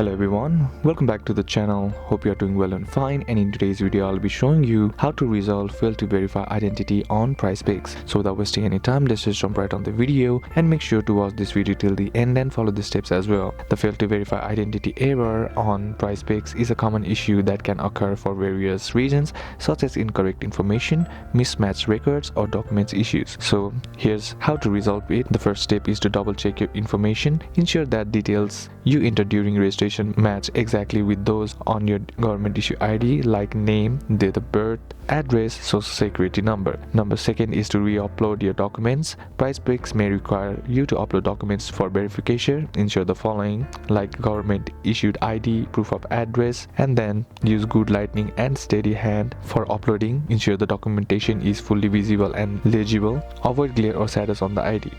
Hello everyone, welcome back to the channel. Hope you are doing well and fine, and in today's video I'll be showing you how to resolve fail to verify identity on PrizePicks. So without wasting any time, let's just jump right on the video and make sure to watch this video till the end and follow the steps as well. The fail to verify identity error on PrizePicks is a common issue that can occur for various reasons such as incorrect information, mismatched records or documents issues. So here's how to resolve it. The first step is to double check your information. Ensure that details you enter during registration match exactly with those on your government issue ID, like name, date of birth, address, social security number. Number second is to re-upload your documents. PrizePicks may require you to upload documents for verification. Ensure the following, like government issued ID, proof of address, and then use good lighting and steady hand for uploading. Ensure the documentation is fully visible and legible. Avoid glare or shadows on the ID.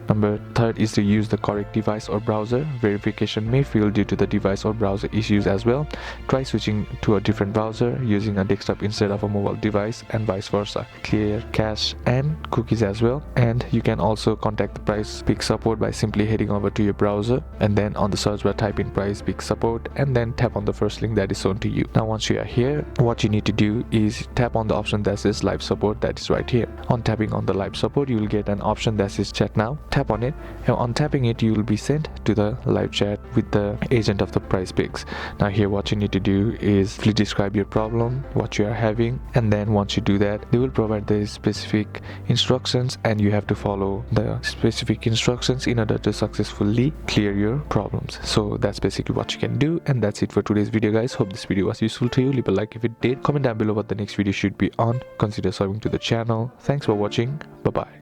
Number third is to use the correct device or browser. Verification may fail due to the device or browser issues as well. Try switching to a different browser, using a desktop instead of a mobile device, and vice versa. Clear cache and cookies as well. And you can also contact the PrizePicks support by simply heading over to your browser and then on the search bar type in PrizePicks support and then tap on the first link that is shown to you. Now once you are here, what you need to do is tap on the option that says live support, that is right here. On tapping on the live support, you will get an option that says chat now. Tap on it, and on tapping it you will be sent to the live chat with the agent of the PrizePicks. Now here what you need to do is please describe your problem, what you are having, and then once you do that, they will provide the specific instructions and you have to follow the specific instructions in order to successfully clear your problems. So that's basically what you can do, and that's it for today's video guys. Hope this video was useful to you. Leave a like if it did. Comment down below what the next video should be on. Consider subscribing to the channel. Thanks for watching. Bye bye.